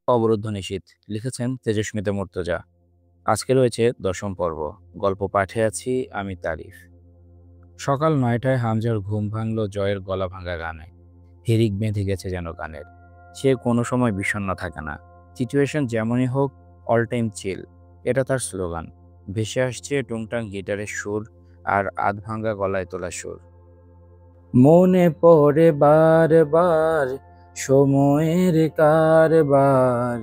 অবরুদ্ধ নিশীথ লিখেছেন তেজস্মিতা মুর্তজা। আজকে রয়েছে ১০ম পর্ব। গল্প পাঠে আছি আমি তারিফ। সকাল ৯টায় হামজার ঘুম ভাঙল জয়ের গলা ভাঙা গানে। হিড়িক বেঁধে গেছে যেন গানের। সে কোনো সময় বিষণ্ণ থাকে না। সিচুয়েশন যেমনই হোক, অল টাইম চিল, এটা তার স্লোগান। ভেসে আসছে টুংটাং গিটারের সুর আর আধ ভাঙা গলায় তোলা সুর। মনে পড়ে বারবার সময়ের কারবার,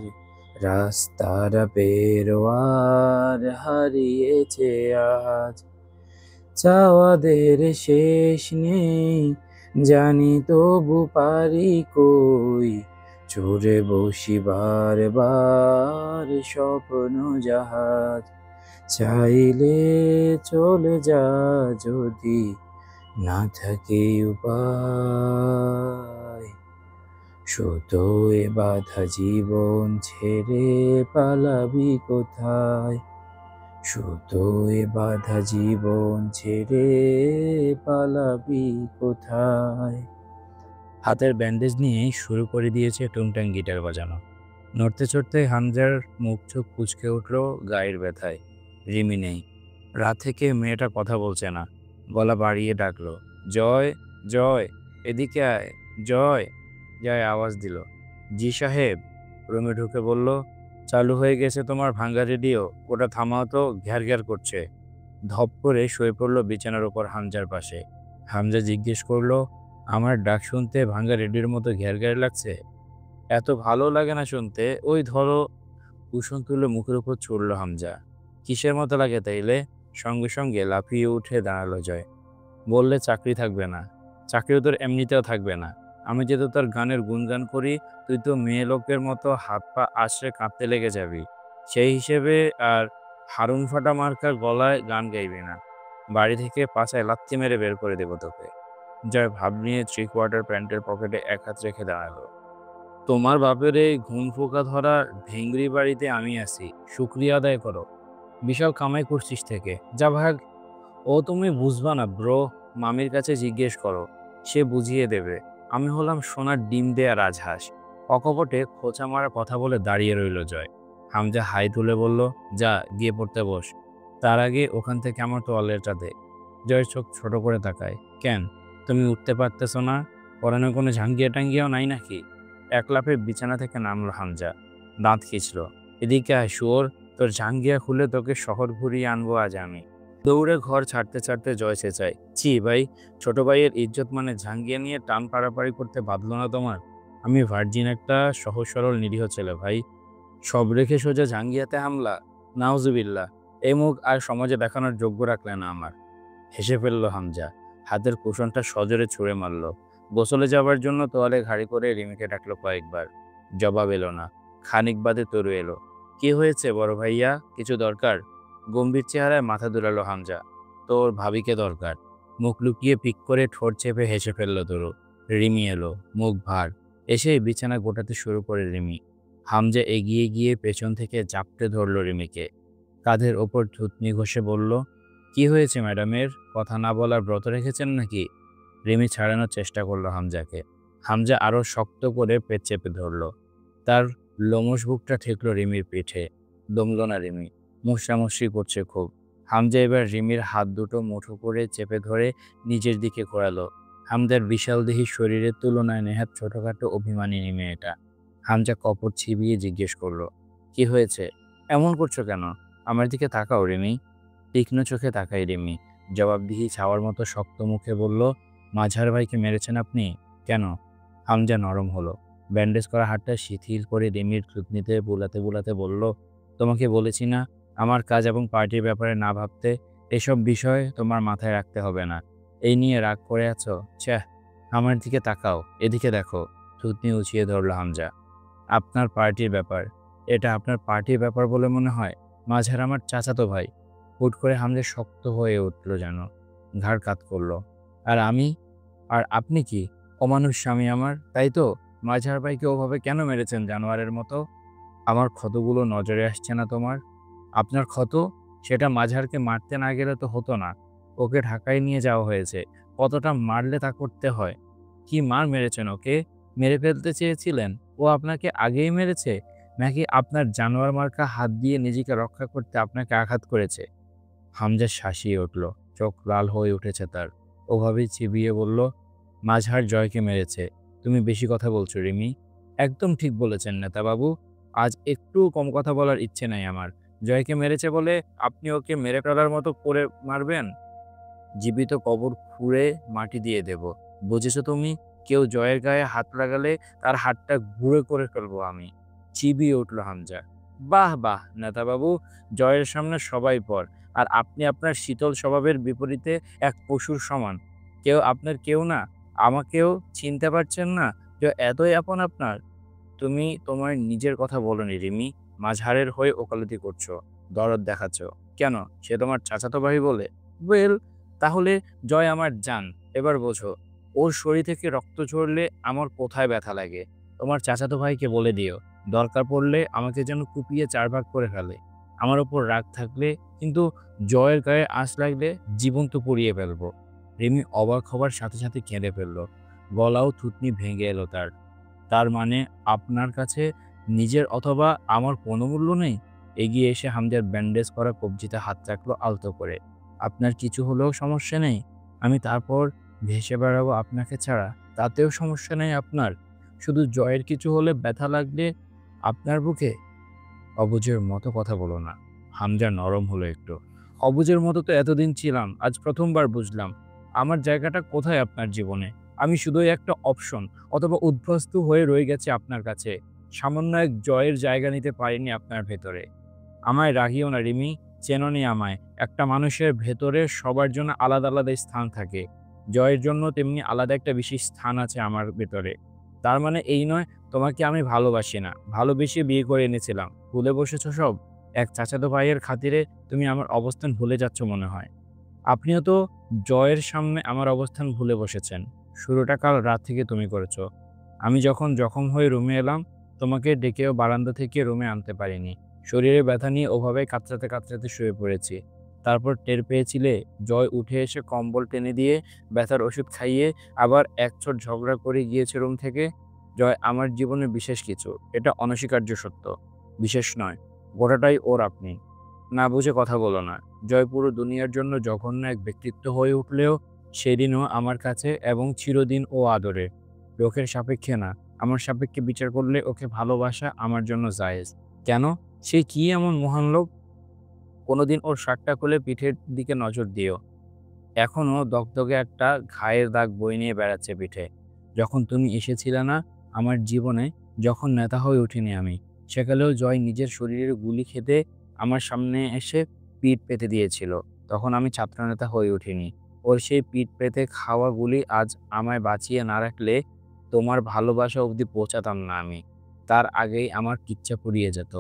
রাস্তার পেরোয়ার হারিয়েছে আজ। চাওয়াদের শেষ নেই জানি, তবু পারি কই চড়ে বসি বারবার স্বপ্ন জাহাজ। চাইলে চলে যা যদি না থাকে উপায়, সুতোয় বাঁধা জীবন ছেড়ে পালাবি কোথায়, সুতোয় বাঁধা জীবন ছেড়ে পালাবি কোথায়। হাতের ব্যান্ডেজ নিয়ে শুরু করে দিয়েছে টুংটাং গিটার বাজানো। নড়তে চড়তে হামজার মুখ চোখ কুঁচকে উঠল গায়ের ব্যথায়। রিমি নেই। রাত থেকে মেয়েটা কথা বলছে না। গলা বাড়িয়ে ডাকলো, জয়, জয়, এদিকে আয়, জয়। জয় আওয়াজ দিল, জি সাহেব। রুমে ঢুকে বলল, চালু হয়ে গেছে তোমার ভাঙ্গা রেডিও, ওটা থামাও তো, ঘ্যার ঘ্যার করছে। ধপ করে শুয়ে পড়ল বিছানার ওপর হামজার পাশে। হামজা জিজ্ঞেস করলো, আমার ডাক শুনতে ভাঙ্গা রেডিওর মতো ঘ্যার ঘ্যার লাগছে? এত ভালো লাগে না শুনতে, ওই ধরো। কুশন তুলে মুখের উপর ছুড়ল হামজা। কিসের মতো লাগে তাইলে? সঙ্গে সঙ্গে লাফিয়ে উঠে দাঁড়ালো জয়। বললে চাকরি থাকবে না। চাকরিও তোর এমনিতেও থাকবে না। আমি যেহেতু তোর গানের গুণগান করি, তুই তো মেয়ে লোকের মতো হাত পা আছড়ে কাঁদতে লেগে যাবি। সেই হিসেবে আর হারুন ফাটা মার্কার গলায় গান গাইবি না। বাড়ি থেকে পাছায় লাথি মেরে বের করে দেবো তোকে। জয় ভাব নিয়ে 3/4 প্যান্টের পকেটে এক হাত রেখে দাঁড়ালো। তোমার বাপের এই ঘুম ফোকা ধরা ভেংরি বাড়িতে আমি আছি, শুক্রিয়া আদায় করো। বিশাল কামাই করছিস থেকে, যা ভাগ। ও তুমি বুঝবা না ব্রো, মামির কাছে জিজ্ঞেস করো, সে বুঝিয়ে দেবে। আমি হলাম সোনার ডিম দেয়া রাজহাঁস। অকপটে খোঁচা মারা কথা বলে দাঁড়িয়ে রইল জয়। হামজা হাই তুলে বলল, যা গিয়ে পড়তে বস। তার আগে ওখান থেকে আমার তোয়ালেটা দে। জয়ের চোখ ছোট করে তাকায়, কেন তুমি উঠতে পারতেছ না? পরানো কোনো ঝাঙ্গিয়া টাঙ্গিয়াও নাই নাকি? এক লাফে বিছানা থেকে নামলো হামজা। দাঁত খিঁচল, এদিকে আয় শুয়োর, তোর ঝাঙ্গিয়া খুলে তোকে শহর ঘুরিয়ে আনবো আজ আমি। দৌড়ে ঘর ছাড়তে ছাড়তে জয় চেঁচায়, ছি ভাই, ছোট ভাইয়ের ইজ্জত মানে ঝাঙ্গিয়া নিয়ে টান পাড়াপাড়ি করতে বাঁধলো না তোমার? আমি ভার্জিন একটা সহজ সরল নিরীহ ছেলে ভাই, সব রেখে সোজা ঝাঙ্গিয়াতে হামলা? নাউজুবিল্লাহ, এই মুখ আর সমাজে দেখানোর যোগ্য রাখলে না আমার। হেসে ফেলল হামজা, হাতের কুশনটা সজোরে ছুঁড়ে মারল। গোসলে যাবার জন্য তোয়ালে ঘাড়ি করে রিমিকে ডাকলো কয়েকবার। জবাব এলো না। খানিক বাদে তরু এলো। কি হয়েছে বড় ভাইয়া, কিছু দরকার? গম্ভীর চেহারায় মাথা দুলালো হামজা। তোর ভাবিকে দরকার। মুখ লুকিয়ে পিক করে ঠোঁট চেপে হেসে ফেলল তরু। রিমি এলো, মুখ ভার। এসেই বিছানা গোটাতে শুরু করে রিমি। হামজা এগিয়ে গিয়ে পেছন থেকে জাপটে ধরল রিমিকে। কাঁধের ওপর থুতনি ঘষে বলল, কি হয়েছে ম্যাডামের? কথা না বলার ব্রত রেখেছেন নাকি? রিমি ছাড়ানোর চেষ্টা করলো হামজাকে। হামজা আরো শক্ত করে পেট চেপে ধরল। তার লোমশ বুকটা ঠেকলো রিমির পিঠে। দমল না রিমি, মুষড়ামুষড়ি করছে খুব। হামজা এবার রিমির হাত দুটো মুঠো করে চেপে ধরে নিজের দিকে ঘোরালো। হামজার বিশালদেহী শরীরের তুলনায় নেহাত ছোটখাটো অভিমানিনী মেয়েটা। হামজা কপট চিবিয়ে জিজ্ঞেস করলো, কি হয়েছে? এমন করছো কেন? আমার দিকে তাকাও রিমি। তীক্ষ্ণ চোখে তাকাই রিমি। জবাবদিহি ছাওয়ার মতো শক্ত মুখে বলল, মাঝার ভাইকে মেরেছেন আপনি? কেন? হামজা নরম হলো। ব্যান্ডেজ করা হাতটা শিথিল করে রিমির থুতনিতে বুলাতে বুলাতে বলল, তোমাকে বলেছি না আমার কাজ এবং পার্টির ব্যাপারে না ভাবতে? এসব বিষয় তোমার মাথায় রাখতে হবে না। এই নিয়ে রাগ করে আছো? ছ্যাঃ, আমার দিকে তাকাও, এদিকে দেখো। থুতনি উঁচিয়ে ধরল হামজা। আপনার পার্টির ব্যাপার? এটা আপনার পার্টির ব্যাপার বলে মনে হয়? মাঝার আমার চাচাতো ভাই। হুট করে হামজা শক্ত হয়ে উঠল যেন, ঘাড় কাত করল। আর আমি? আর আপনি কি? অমানুষ স্বামী আমার, তাই তো? মাঝার ভাইকে ওভাবে কেন মেরেছেন জানোয়ারের মতো? আমার ক্ষতগুলো নজরে আসছে না তোমার? আপনার ক্ষত? সেটা মাঝারকে মারতে না গেলে তো হতো না। ওকে ঢাকায় নিয়ে যাওয়া হয়েছে। কতটা মারলে তা করতে হয়। কি মার মেরেছেন ওকে? মেরে ফেলতে চেয়েছিলেন? ও আপনাকে আগেই মেরেছে? নাকি আপনার জানোয়ার মার্কা হাত দিয়ে নিজেকে রক্ষা করতে আপনাকে আঘাত করেছে? হামজা শাসিয়ে উঠল। চোখ লাল হয়ে উঠেছে তার। ওভাবেই চিবিয়ে বলল, মাঝহার জয়কে মেরেছে। তুমি বেশি কথা বলছো রিমি। একদম ঠিক বলেছেন নেতাবাবু। আজ একটুও কম কথা বলার ইচ্ছে নাই আমার। জয়কে মেরেছে বলে আপনি ওকে মেরে ফেলার মতো করে মারবেন? জীবিত কবর খুঁড়ে মাটি দিয়ে দেব। বুঝেছো তুমি? কেউ জয়ের গায়ে হাত লাগালে তার হাতটা গুঁড়ো করে ফেলবো আমি। চিবিয়ে উঠল হামজা। বাহ বাহ নেতাবাবু, জয়ের সামনে সবাই পর। আর আপনি আপনার শীতল স্বভাবের বিপরীতে এক পশুর সমান। আপনার কেউ না। আমাকেও চিনতে পারছেন না যে এতই আপন আপনার? তুমি তোমার নিজের কথা বলোনি রিমি। মাঝহারের হয়ে ওকালতি করছো, দরদ দেখাচ্ছ। কেন? সে তোমার চাচাতো ভাই বলে? ওয়েল, তাহলে জয় আমার জান। এবার বোঝো, ওর শরীর থেকে রক্ত ঝরলে আমার কোথায় ব্যথা লাগে। তোমার চাচাতো ভাইকে বলে দিও, দরকার পড়লে আমাকে যেন কুপিয়ে ৪ ভাগ করে ফেলে। আমার ওপর রাগ থাকলে, কিন্তু জয়ের গায়ে আঁচ লাগলে জীবন্ত পুড়িয়ে ফেলবো। রিমি অবাক হবার সাথে সাথে কেঁদে ফেলল। গলাও থুতনি ভেঙে এলো তার। তার মানে আপনার কাছে নিজের অথবা আমার কোনো মূল্য নেই? এগিয়ে এসে হামজার ব্যান্ডেজ করা কবজিতে হাত রাখলো আলতো করে। আপনার কিছু হলেও সমস্যা নেই? আমি তারপর ভেসে বেড়াবো আপনাকে ছাড়া, তাতেও সমস্যা নেই আপনার? শুধু জয়ের কিছু হলে ব্যথা লাগলে আপনার বুকে? অবুঝের মতো কথা বলো না। হামজা নরম হলো একটু। অবুঝের মতো তো এতদিন ছিলাম, আজ প্রথমবার বুঝলাম আমার জায়গাটা কোথায় আপনার জীবনে। আমি শুধুই একটা অপশন, অথবা উদ্বস্তু হয়ে রয়ে গেছে আপনার কাছে। সামান্য এক জয়ের জায়গা নিতে পারিনি আপনার ভেতরে। আমায় রাগিও না রিমি, চেননি আমায়। একটা মানুষের ভেতরে সবার জন্য আলাদা আলাদা স্থান থাকে। জয়ের জন্য তেমনি আলাদা একটা বিশেষ স্থান আছে আমার ভেতরে। তার মানে এই নয় তোমাকে আমি ভালোবাসি না। ভালোবেসে বিয়ে করে এনেছিলাম। ভুলে বসেছ সব? এক চাচাতো ভাইয়ের খাতিরে তুমি আমার অবস্থান ভুলে যাচ্ছ মনে হয়। আপনিও তো জয়ের সামনে আমার অবস্থান ভুলে বসেছেন। শুরুটা কাল রাত থেকে তুমি করেছ। আমি যখন জখম হয়ে রুমে এলাম, তোমাকে ডেকেও বারান্দা থেকে রুমে আনতে পারিনি। শরীরে ব্যথা নিয়ে ওভাবে কাতরাতে কাতরাতে শুয়ে পড়েছি। তারপর টের পেয়েছিলে, জয় উঠে এসে কম্বল টেনে দিয়ে ব্যথার ওষুধ খাইয়ে আবার একচোট ঝগড়া করে গিয়েছে রুম থেকে। জয় আমার জীবনে বিশেষ কিছু, এটা অনস্বীকার্য সত্য। বিশেষ নয়, গোটাটাই ওর আপনি। না বুঝে কথা বলো না। জয় পুরো দুনিয়ার জন্য জঘন্য এক ব্যক্তিত্ব হয়ে উঠলেও সেদিনও আমার কাছে এবং চিরদিন ও আদরে। লোকের সাপেক্ষে না, আমার সাপেক্ষে বিচার করলে ওকে ভালোবাসা আমার জন্য জায়েজ। কেন? সে কি এমন মহান লোক? কোনোদিন ওর শার্টটা খুলে পিঠের দিকে নজর দিও। এখনো দগদগে একটা ঘায়ের দাগ বয়ে নিয়ে বেড়াচ্ছে পিঠে। যখন তুমি এসেছিলে না আমার জীবনে, যখন নেতা হয়ে উঠিনি আমি, সেকালেও জয় নিজের শরীরের গুলি খেতে আমার সামনে এসে পিঠ পেতে দিয়েছিল। তখন আমি ছাত্রনেতা হয়ে উঠিনি। ওর সেই পিঠ পেতে খাওয়া গুলি আজ আমায় বাঁচিয়ে না রাখলে তোমার ভালোবাসা অবধি পৌঁছাতাম না আমি। তার আগেই আমার কিচ্ছা পুড়িয়ে যেত।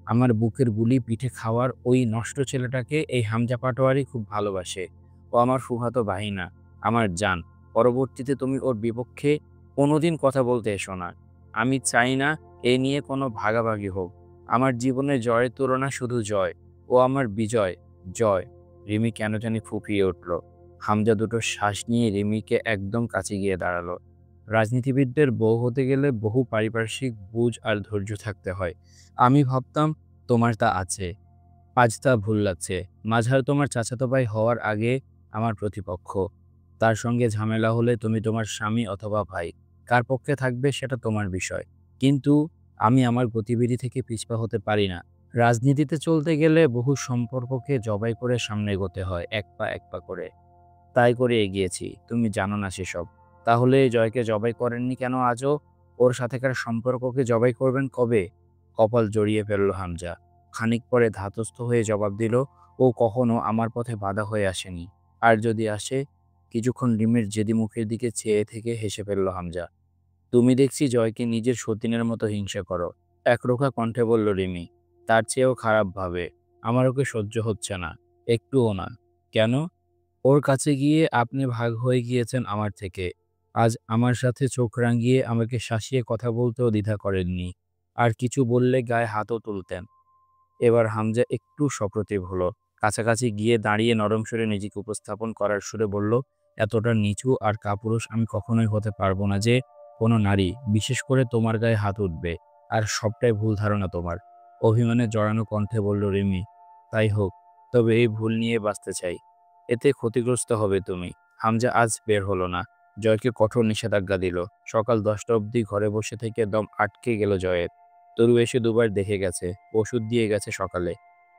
আমার বুকের গুলি পিঠে খাওয়ার ওই নষ্ট ছেলেটাকে এই হামজা পাটোয়ারি খুব ভালোবাসে। ও আমার ফুফাতো ভাই না, আমার জান। পরবর্তীতে তুমি ওর বিপক্ষে কোনোদিন কথা বলতে এসো না। আমি চাই না এ নিয়ে কোনো ভাগাভাগি হোক। আমার জীবনে জয়ের তুলনা শুধু জয়। ও আমার বিজয়, জয়। রিমি কেন জানি ফুঁপিয়ে উঠল। হামজা দুটো শ্বাস নিয়ে রিমিকে একদম কাছে গিয়ে দাঁড়ালো। রাজনীতিবিদদের বউ হতে গেলে বহু পারিপার্শ্বিক বুঝ আর ধৈর্য থাকতে হয়। আমি ভাবতাম তোমার তা আছে। আজ তা ভুল লাগছে। মাঝহার তোমার চাচাতো ভাই হওয়ার আগে আমার প্রতিপক্ষ। তার সঙ্গে ঝামেলা হলে তুমি তোমার স্বামী অথবা ভাই, কার পক্ষে থাকবে সেটা তোমার বিষয়। কিন্তু আমি আমার গতিবিধি থেকে পিছপা হতে পারি না। রাজনীতিতে চলতে গেলে বহু সম্পর্ককে জবাই করে সামনে এগোতে হয়, এক পা করে। তাই করে এগিয়েছি। তুমি জানো না সেসব। তাহলে জয়কে জবাই করেননি কেন আজও? ওর সাথেকার সম্পর্ককে জবাই করবেন কবে? কপাল জড়িয়ে ফেলল হামজা। খানিক পরে ধাতস্থ হয়ে জবাব দিল, ও কখনো আমার পথে বাধা হয়ে আসেনি। আর যদি আসে? কিছুক্ষণ রিমির জেদি মুখের দিকে চেয়ে থেকে হেসে ফেলল হামজা। তুমি দেখছি জয়কে নিজের সতীনের মতো হিংসা করো। একরোখা কণ্ঠে বলল রিমি। তার চেয়েও খারাপ ভাবে। আমার ওকে সহ্য হচ্ছে না, একটুও না। কেন? ওর কাছে গিয়ে আপনি ভাগ হয়ে গিয়েছেন আমার থেকে। আজ আমার সাথে চোখ রাঙিয়ে আমাকে শাসিয়ে কথা বলতেও দ্বিধা করেননি। আর কিছু বললে গায়ে হাতও তুলতেন। এবার হামজা একটু সপ্রতিভ হলো। কাছাকাছি গিয়ে দাঁড়িয়ে নরম সুরে নিজেকে উপস্থাপন করার সুরে বলল, এতটা নিচু আর কাপুরুষ আমি কখনোই হতে পারবো না যে কোনো নারী, বিশেষ করে তোমার গায়ে হাত উঠবে। আর সবটাই ভুল ধারণা তোমার। অভিমানে জড়ানো কণ্ঠে বলল রিমি। তাই হোক, তবে এই ভুল নিয়ে বাঁচতে চাই। এতে ক্ষতিগ্রস্ত হবে তুমি। হামজা আজ বের হলো না। জয়কে কঠোর নিষেধাজ্ঞা দিল। সকাল 10টা অবধি ঘরে বসে থেকে দম আটকে গেল জয়ের। তরু এসে দুবার দেখে গেছে, ওষুধ দিয়ে গেছে সকালে।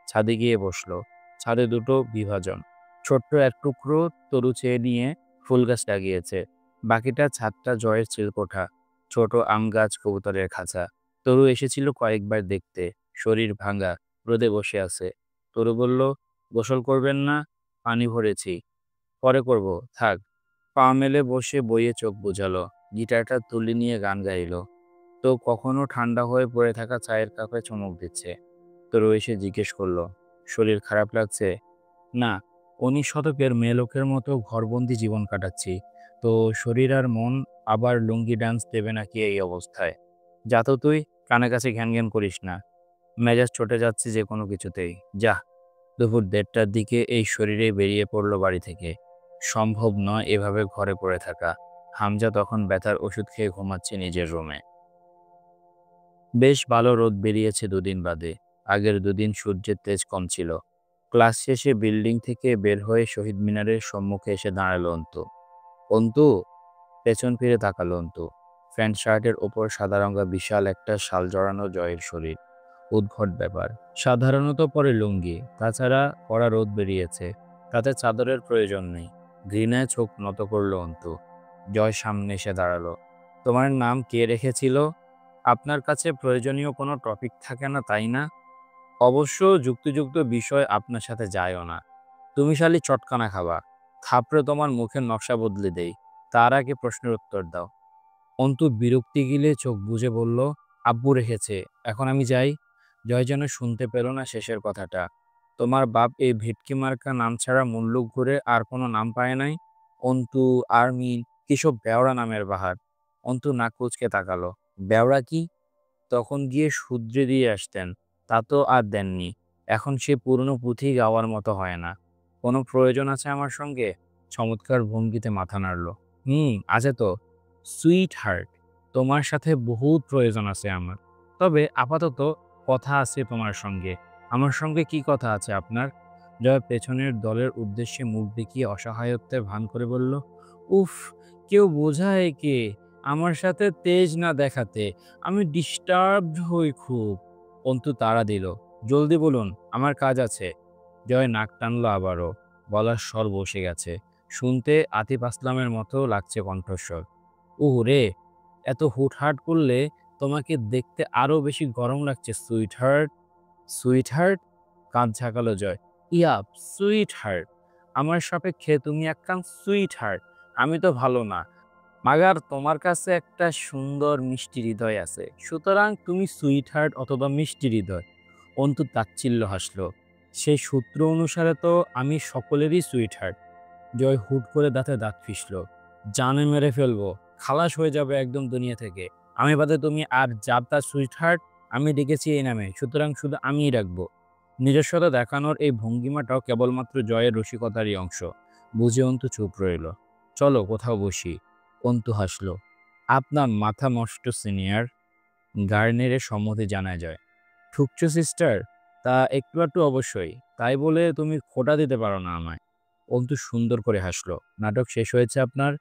ছাদে গিয়ে বসলো। ছাদে দুটো বিভাজন। ছোট্ট এক টুকরো তরু চেয়ে নিয়ে ফুল গাছ লাগিয়েছে। বাকিটা ছাদটা জয়ের চিলকোঠা। ছোট আম গাছ, কবুতরের খাঁচা। তরু এসেছিল কয়েকবার দেখতে। শরীর ভাঙা, রোদে বসে আছে। তরু বলল, গোসল করবেন না? পানি ভরেছি, পরে করব, থাক। পা মেলে বসে বইয়ে চোখ বুঝালো। গিটারটা তুলে নিয়ে গান গাইলো। তো কখনো ঠান্ডা হয়ে পড়ে থাকা চায়ের কাপে চুমুক দিচ্ছে। তরু এসে জিজ্ঞেস করলো, শরীর খারাপ লাগছে? না, 19 শতকের মেয়েলোকের মতো ঘরবন্দি জীবন কাটাচ্ছি। তো শরীর আর মন আবার লুঙ্গি ডান্স দেবে নাকি এই অবস্থায়? যা তো তুই, কানে কাছে ঘ্যান ঘ্যান করিস না। মেজাজ চটে যাচ্ছে যে কোনো কিছুতেই। যা। দুপুর 1:30টার দিকে এই শরীরে বেরিয়ে পড়লো বাড়ি থেকে। সম্ভব নয় এভাবে ঘরে পড়ে থাকা। হামজা তখন ব্যথার ওষুধ খেয়ে ঘুমাচ্ছে নিজের রুমে। বেশ ভালো রোদ বেরিয়েছে দুদিন বাদে। আগের দুদিন সূর্যের তেজ কম ছিল। ক্লাস শেষে বিল্ডিং থেকে বের হয়ে শহীদ মিনারের সম্মুখে এসে দাঁড়ালো অন্তু। অন্তু, পেছন ফিরে তাকালো অন্তু। প্যান্ট শার্টের ওপর সাদা রঙা বিশাল একটা শাল জড়ানো জয়ের শরীর। উদ্ভট ব্যাপার। সাধারণত পরে লুঙ্গি, তাছাড়া কড়া রোদ বেরিয়েছে, তাতে চাদরের প্রয়োজন নেই। ঘৃণায় চোখ নত করলো অন্তু। জয় সামনে এসে দাঁড়ালো। তোমার নাম কে রেখেছিল? আপনার কাছে প্রয়োজনীয় কোনো টপিক থাকে না, তাই না? অবশ্য যুক্তিযুক্ত বিষয় আপনার সাথে যায়ও না। তুমি শালি চটকানা খাবা। থাপড়ে তোমার মুখের নকশা বদলে দেই। তার আগে প্রশ্নের উত্তর দাও। অন্তু বিরক্তি গিলে চোখ বুজে বলল, আব্বু রেখেছে, এখন আমি যাই। জয় যেন শুনতে পেল না শেষের কথাটা। তোমার বাপ এই ভেটকি মার্কা নাম ছাড়া মুল্লুক ঘুরে আর কোনো নাম পায় নাই? অন্তু, আরমিন, কিসব বেওড়া নামের বাহার। অন্তু নাক কুঁচকে তাকালো। বেওড়া কি? তখন গিয়ে শুধরে দিয়ে আসতেন, তা তো আর দেননি। এখন সে পুরনো পুঁথি গাওয়ার মতো হয় না। কোনো প্রয়োজন আছে আমার সঙ্গে? চমৎকার ভঙ্গিতে মাথা নাড়ল। আছে তো। সুইট হার্ট, তোমার সাথে বহুত প্রয়োজন আছে আমার। তবে আপাতত কথা আছে তোমার সঙ্গে। আমার সঙ্গে কি কথা আছে আপনার? জয় পেছনের দলের উদ্দেশ্যে মুখ দেখিয়ে অসহায়ত্বের ভান করে বলল, উফ, কেউ বোঝায় কে আমার সাথে তেজ না দেখাতে? আমি ডিস্টার্বড হই খুব। অন্তু তাড়া দিল, জলদি বলুন, আমার কাজ আছে। জয় নাক টানলো আবারও। গলার স্বর বসে গেছে। শুনতে আতিফ আসলামের মতো লাগছে কণ্ঠস্বর। রে, এত হুটহাট করলে তোমাকে দেখতে আরো বেশি গরম লাগছে সুইট হার্ট। Sweetheart? কাঁধ ঝাঁকালো জয়। Yup, sweetheart. আমার সাপেক্ষে তুমি একখান সুইট হার্ট। আমি তো ভালো না, মাগার তোমার কাছে একটা সুন্দর মিষ্টি হৃদয় আছে, সুতরাং তুমি সুইট হার্ট অথবা মিষ্টি হৃদয়। অন্তু তাচ্ছিল্য হাসলো। সেই সূত্র অনুসারে তো আমি সকলেরই সুইট হার্ট। জয় হুট করে দাঁতে দাঁত পিষল। জানে মেরে ফেলবো, খালাস হয়ে যাবে একদম দুনিয়া থেকে। আমি বাদে তুমি আর যার তার সুইট হার্ট। আমি ডেকেছি এই নামে, সুতরাং শুধু আমিই রাখবো। নিজস্বতা দেখানোর এই ভঙ্গিমাটাও কেবলমাত্র জয়ের রসিকতারই অংশ। বুঝে অন্তু চুপ রইল। চলো কোথাও বসি। অন্তু হাসল। আপনার মাথা নষ্ট সিনিয়র। গার্নেরের সম্মতি জানায় যায়। ঠুকছো সিস্টার? তা একটু একটু অবশ্যই। তাই বলে তুমি খোটা দিতে পারো না আমায়। অন্তু সুন্দর করে হাসলো। নাটক শেষ হয়েছে আপনার?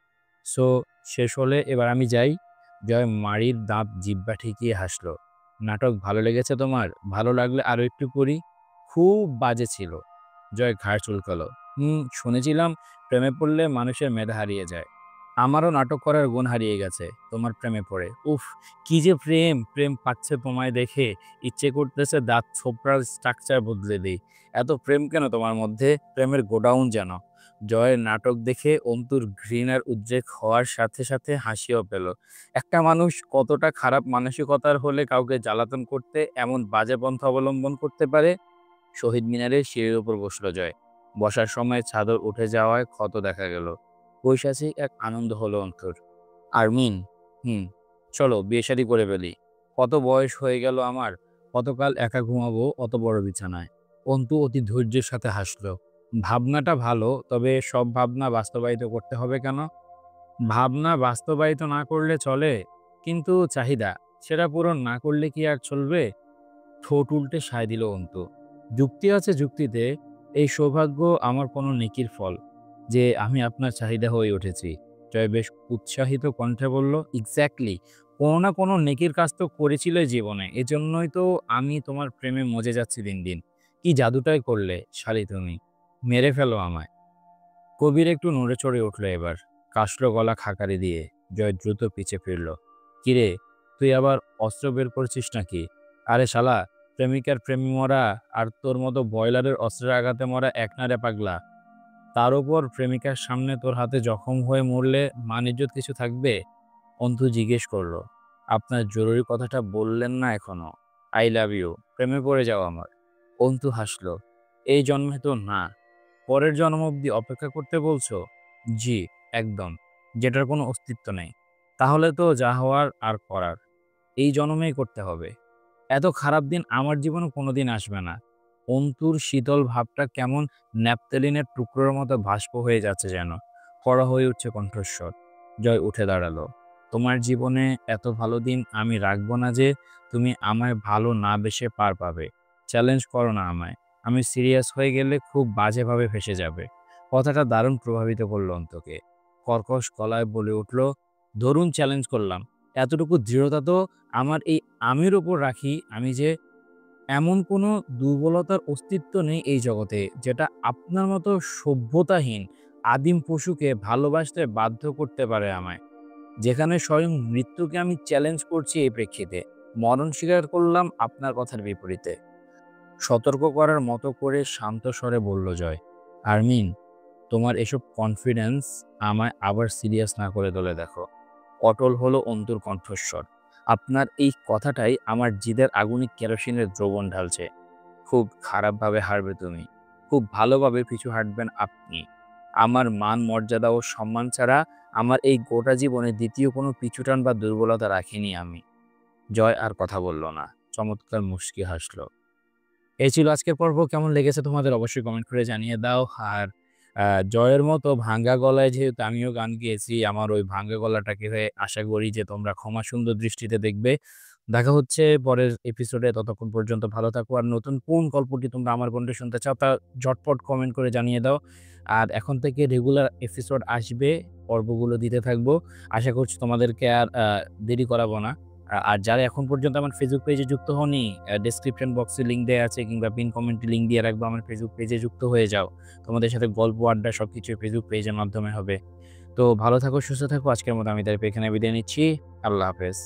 সো, শেষ হলে এবার আমি যাই। জয় মাড়ির দাঁত জিহ্বা ঠেকিয়ে হাসলো। নাটক ভালো লেগেছে তোমার? ভালো লাগলে আরো একটু করি। খুব বাজে ছিল। জয় ঘাড় চুলকালো। শুনেছিলাম প্রেমে পড়লে মানুষের মেধা হারিয়ে যায়। আমারও নাটক করার গুণ হারিয়ে গেছে তোমার প্রেমে পড়ে। উফ, কি যে প্রেম! প্রেম পাচ্ছে তোমায় দেখে ইচ্ছে করতেছে দাঁত ছোপড়ার স্ট্রাকচার বদলে দিই। এত প্রেম কেন তোমার মধ্যে? প্রেমের গোডাউন যেন। জয়ের নাটক দেখে অন্তুর ঘৃণার উদ্রেক হওয়ার সাথে সাথে হাসিও পেল। একটা মানুষ কতটা খারাপ মানসিকতার হলে কাউকে জ্বালাতন করতে এমন বাজে পন্থা অবলম্বন করতে পারে? শহীদ মিনারের সিঁড়ির উপর বসলো জয়। বসার সময় চাদর উঠে যাওয়ায় ক্ষত দেখা গেল। পৈশাচিক এক আনন্দ হলো অন্তর। আরমিন, চলো বিয়ে শাদী করে ফেলি। কত বয়স হয়ে গেল আমার, কতকাল একা ঘুমাবো অত বড় বিছানায়। অন্তু অতি ধৈর্যের সাথে হাসলো। ভাবনাটা ভালো, তবে সব ভাবনা বাস্তবায়িত করতে হবে কেন? ভাবনা বাস্তবায়িত না করলে চলে, কিন্তু চাহিদা সেটা পূরণ না করলে কি আর চলবে? ঠোঁট উল্টে সায় দিল অন্তু। যুক্তি আছে যুক্তিতে। এই সৌভাগ্য আমার কোনো নেকির ফল যে আমি আপনার চাহিদা হয়ে উঠেছি। জয় বেশ উৎসাহিত কণ্ঠে বলল, এক্স্যাক্টলি। কোনো না কোনো নেকির কাজ তো করেছিলে জীবনে। এজন্যই তো আমি তোমার প্রেমে মজে যাচ্ছি দিন, দিন। কি জাদুটাই করলে শালি তুমি। মেরে ফেলো আমায়। কবির একটু নড়েচড়ে উঠল এবার। কাশল গলা খাকারি দিয়ে। জয় দ্রুত পিছে ফিরল। কিরে, তুই আবার অস্ত্র বের করছিস নাকি? আরে শালা, প্রেমিকার প্রেমে মরা আর তোর মতো বয়লারের অস্ত্রের আঘাতে মরা এক না রে পাগলা। তার উপর প্রেমিকার সামনে তোর হাতে জখম হয়ে মরলে মান ইজ্জত কিছু থাকবে? অন্তু জিজ্ঞেস করলো, আপনার জরুরি কথাটা বললেন না এখনো। I love you. প্রেমে পড়ে যাও আমার। অন্তু হাসলো। এই জন্মে তো না। পরের জন্ম অবধি অপেক্ষা করতে বলছো? জি, একদম। যেটার কোনো অস্তিত্ব নেই। তাহলে তো যা হওয়ার আর করার এই জন্মেই করতে হবে। এত খারাপ দিন আমার জীবনে কোনোদিন আসবে না। অন্তুর শীতল ভাবটা কেমন ন্যাপথেলিনের টুকরোর মতো বাষ্প হয়ে যাচ্ছে যেন। কড়া হয়ে উঠছে কণ্ঠস্বর। জয় উঠে দাঁড়ালো। তোমার জীবনে এত ভালো দিন আমি রাখবো না যে তুমি আমায় ভালো না বেসে পার পাবে। চ্যালেঞ্জ করো না আমায়। আমি সিরিয়াস হয়ে গেলে খুব বাজেভাবে ফেঁসে যাবে। কথাটা দারুণ প্রভাবিত করলো অন্তকে। কর্কশ গলায় বলে উঠল, ধরুন চ্যালেঞ্জ করলাম। এতটুকু দৃঢ়তা তো আমার এই আমির ওপর রাখি আমি যে এমন কোনো দুর্বলতার অস্তিত্ব নেই এই জগতে যেটা আপনার মতো সভ্যতাহীন আদিম পশুকে ভালোবাসতে বাধ্য করতে পারে আমায়। যেখানে স্বয়ং মৃত্যুকে আমি চ্যালেঞ্জ করছি এই প্রেক্ষিতে মরণ স্বীকার করলাম আপনার কথার বিপরীতে। সতর্ক করার মতো করে শান্ত স্বরে বলল জয়। আরমিন, তোমার এসব কনফিডেন্স আমায় আবার সিরিয়াস না করে তোলে দেখো। অটল হলো অন্তুর কণ্ঠস্বর। আপনার এই কথাটাই আমার জিদের আগুনে কেরোসিনের দ্রবণ ঢালছে। খুব খারাপভাবে হারবে তুমি। খুব ভালোভাবে পিছু হাঁটবেন আপনি। আমার মান মর্যাদা ও সম্মান ছাড়া আমার এই গোটা জীবনে দ্বিতীয় কোনো পিছুটান বা দুর্বলতা রাখিনি আমি। জয় আর কথা বলল না। চমৎকার মুচকি হাসলো। এই ছিল আজকের পর্ব। কেমন লেগেছে তোমাদের অবশ্যই কমেন্ট করে জানিয়ে দাও। আর জয়ের মতো ভাঙ্গা গলায় যেহেতু আমিও গান গেয়েছি, আমার ওই ভাঙ্গা গলাটাকে আশা করি যে তোমরা ক্ষমা সুন্দর দৃষ্টিতে দেখবে। দেখা হচ্ছে পরের এপিসোডে। ততক্ষণ পর্যন্ত ভালো থাকো। আর নতুন কোন গল্পটি তোমরা আমার কণ্ঠে শুনতে চাও তা ঝটপট কমেন্ট করে জানিয়ে দাও। আর এখন থেকে রেগুলার এপিসোড আসবে, পর্বগুলো দিতে থাকবো। আশা করছি তোমাদেরকে আর দেরি করাবো না। আর যারা এখন পর্যন্ত আমার ফেসবুক পেজে যুক্ত হওনি, ডেসক্রিপশন বক্সে লিঙ্ক দেওয়া আছে কিংবা পিন কমেন্টে লিঙ্ক দিয়ে রাখবো, আমার ফেসবুক পেজে যুক্ত হয়ে যাও। তোমাদের সাথে গল্প আড্ডা সবকিছু ফেসবুক পেজের মাধ্যমে হবে। তো ভালো থাকো, সুস্থ থাকো। আজকের মতো আমি তার এখানে বিদায় নিচ্ছি। আল্লাহ হাফেজ।